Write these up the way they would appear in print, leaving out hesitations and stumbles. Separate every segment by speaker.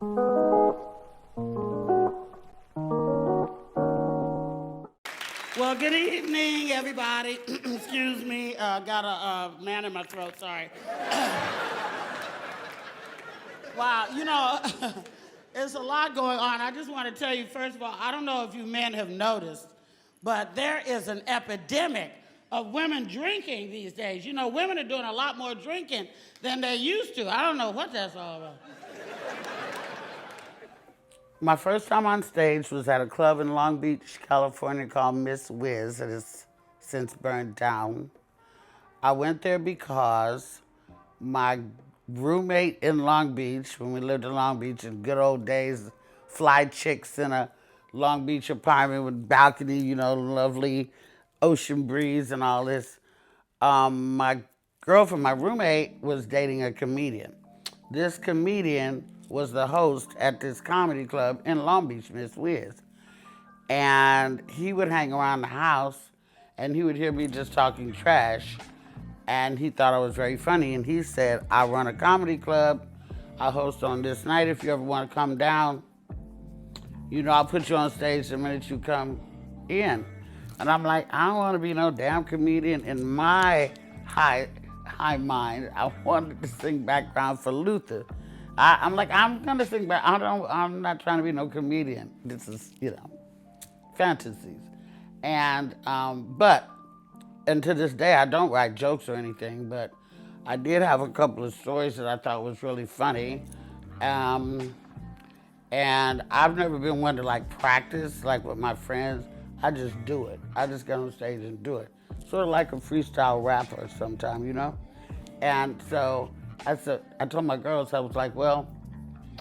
Speaker 1: Well, good evening, everybody. Excuse me, got a man in my throat, sorry. Wow, you know, there's a lot going on. I just want to tell you, first of all, I don't know if you men have noticed, but there is an epidemic of women drinking these days. You know, women are doing a lot more drinking than they used to. I don't know what that's all about. My first time on stage was at a club in Long Beach, California called Miss Wiz. It has since burned down. I went there because my roommate in Long Beach, when we lived in Long Beach in good old days, fly chicks in a Long Beach apartment with balcony, you know, lovely ocean breeze and all this. My girlfriend, my roommate, was dating a comedian. This comedian was the host at this comedy club in Long Beach, Miss Wiz. And he would hang around the house and he would hear me just talking trash. And he thought I was very funny. And he said, I run a comedy club. I host on this night. If you ever want to come down, you know, I'll put you on stage the minute you come in. And I'm like, I don't want to be no damn comedian. In my high mind, I wanted to sing background for Luther. I'm like, I'm gonna sing back. I'm not trying to be no comedian. This is, you know, fantasies. And and to this day, I don't write jokes or anything, but I did have a couple of stories that I thought was really funny. And I've never been one to like practice, like with my friends. I just do it. I just get on stage and do it. Sort of like a freestyle rapper sometime, you know? And so I told my girls, I was like, well,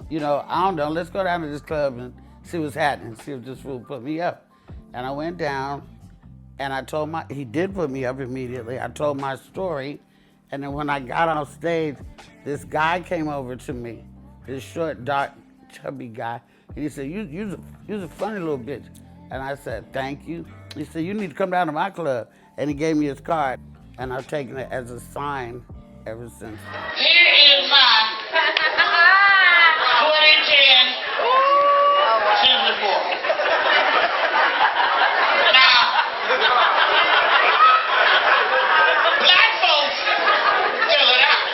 Speaker 1: you know, I don't know, let's go down to this club and see what's happening, see if this fool put me up. And I went down and he did put me up immediately. I told my story. And then when I got on stage, this guy came over to me, this short, dark, chubby guy. And he said, you's a funny little bitch. And I said, thank you. He said, you need to come down to my club. And he gave me his card. And I've taken it as a sign ever since.
Speaker 2: Here is my 2010 Chili Bowl. Now, black folks fill it out.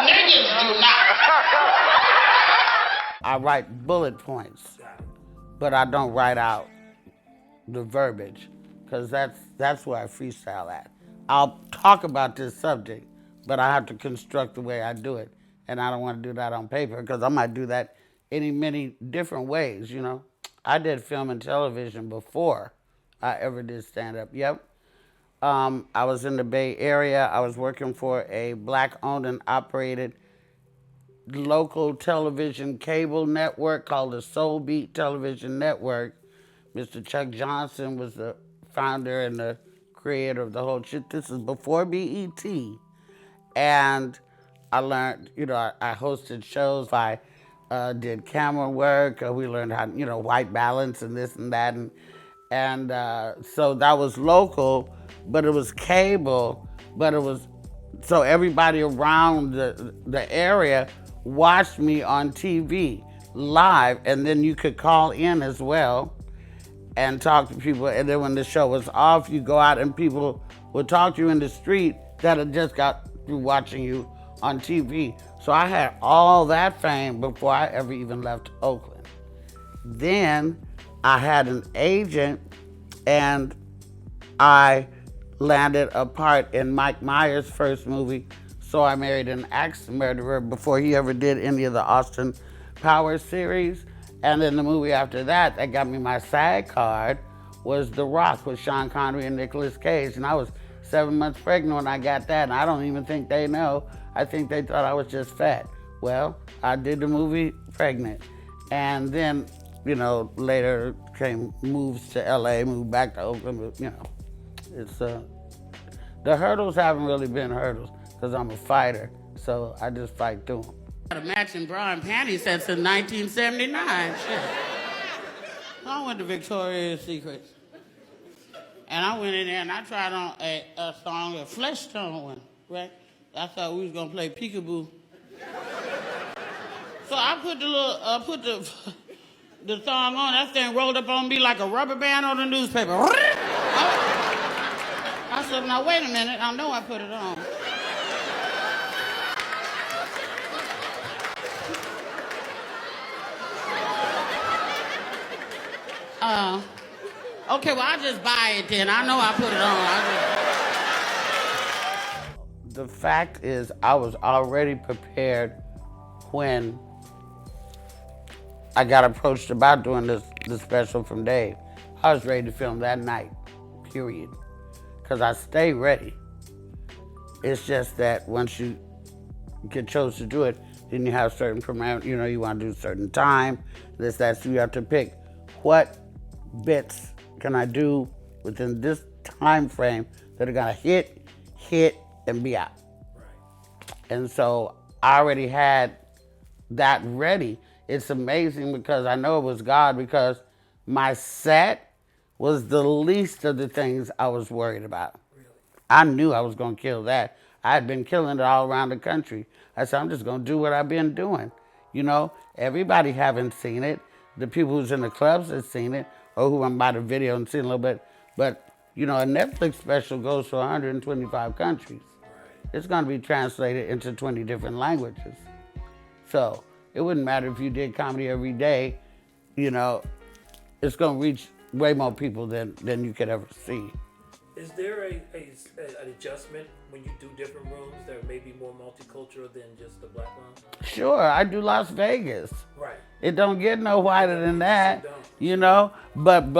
Speaker 2: Niggas do not.
Speaker 1: I write bullet points, but I don't write out the verbiage, because that's where I freestyle at. I'll talk about this subject, but I have to construct the way I do it. And I don't want to do that on paper, because I might do that in many different ways, you know. I did film and television before I ever did stand-up, yep. I was in the Bay Area. I was working for a black-owned and operated local television cable network called the Soul Beat Television Network. Mr. Chuck Johnson was the founder and the creator of the whole shit. This is before BET. And I learned, you know, I hosted shows. I did camera work. We learned how, you know, white balance and this and that. And so that was local, but it was cable, but it was, so everybody around the area watched me on TV live, and then you could call in as well and talk to people. And then when the show was off, you go out and people would talk to you in the street that had just got through watching you on TV. So I had all that fame before I ever even left Oakland. Then I had an agent and I landed a part in Mike Myers' first movie, So I Married an Axe Murderer, before he ever did any of the Austin Powers series. And then the movie after that got me my SAG card was The Rock with Sean Connery and Nicolas Cage. And I was 7 months pregnant when I got that, and I don't even think they know. I think they thought I was just fat. Well, I did the movie pregnant. And then, you know, later came moves to LA, moved back to Oakland, you know. It's, the hurdles haven't really been hurdles, because I'm a fighter, so I just fight through them. Got a matching bra and panties since 1979, shit. I went to Victoria's Secret. And I went in there and I tried on a song, a flesh tone one, right? I thought we was gonna play peekaboo.
Speaker 2: So I put put the thong on. That thing rolled up on me like a rubber band on the newspaper. I said, now wait a minute. I know I put it on. Okay, well, I just buy it then. I know I put it on.
Speaker 1: The fact is, I was already prepared when I got approached about doing this special from Dave. I was ready to film that night, period. Because I stay ready. It's just that once you get chose to do it, then you have certain parameters, you want to do certain time, this, that, so you have to pick what bits can I do within this time frame that are gonna hit, and be out. Right. And so I already had that ready. It's amazing because I know it was God, because my set was the least of the things I was worried about. Really? I knew I was gonna kill that. I had been killing it all around the country. I said, I'm just gonna do what I've been doing. Everybody haven't seen it. The people who's in the clubs have seen it, or who I'm by the video and seen a little bit. But, a Netflix special goes to 125 countries. Right. It's gonna be translated into 20 different languages. So it wouldn't matter if you did comedy every day, it's gonna reach way more people than you could ever see.
Speaker 3: Is there an adjustment when you do different rooms that may be more multicultural than just the black room?
Speaker 1: Sure, I do Las Vegas.
Speaker 3: Right.
Speaker 1: It don't get no whiter than that, But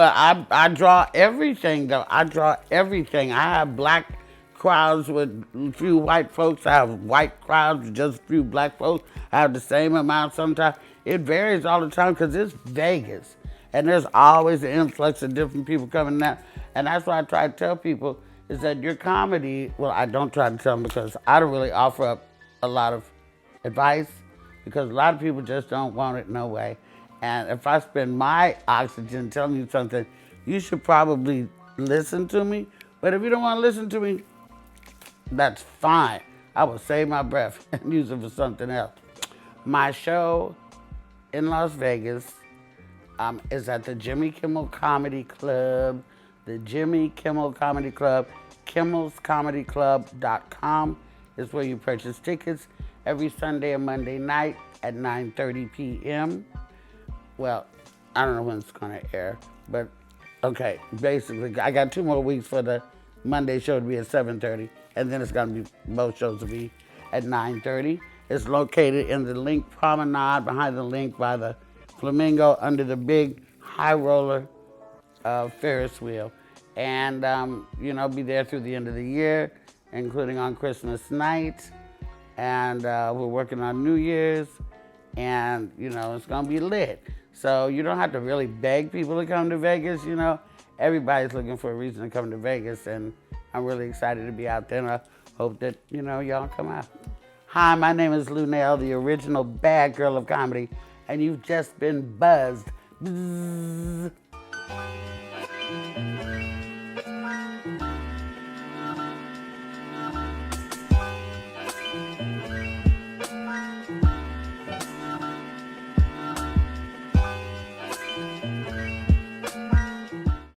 Speaker 1: I draw everything though. I draw everything. I have black crowds with a few white folks. I have white crowds with just a few black folks. I have the same amount sometimes. It varies all the time because it's Vegas. And there's always an influx of different people coming out. And that's why I try to tell people is that your comedy, well, I don't try to tell them because I don't really offer up a lot of advice because a lot of people just don't want it no way. And if I spend my oxygen telling you something, you should probably listen to me. But if you don't want to listen to me, that's fine. I will save my breath and use it for something else. My show in Las Vegas is at the Jimmy Kimmel Comedy Club. The Jimmy Kimmel Comedy Club, kimmelscomedyclub.com is where you purchase tickets every Sunday and Monday night at 9:30 p.m. Well, I don't know when it's gonna air, but okay, basically, I got 2 more weeks for the Monday show to be at 7:30, and then it's gonna be, both shows will be at 9:30. It's located in the Link Promenade, behind the Link by the Flamingo, under the big high roller Ferris wheel. And, be there through the end of the year, including on Christmas night. And we're working on New Year's, and, it's gonna be lit. So you don't have to really beg people to come to Vegas, Everybody's looking for a reason to come to Vegas, and I'm really excited to be out there, and I hope that, y'all come out. Hi, my name is Luenell, the original bad girl of comedy, and you've just been buzzed. Bzzz.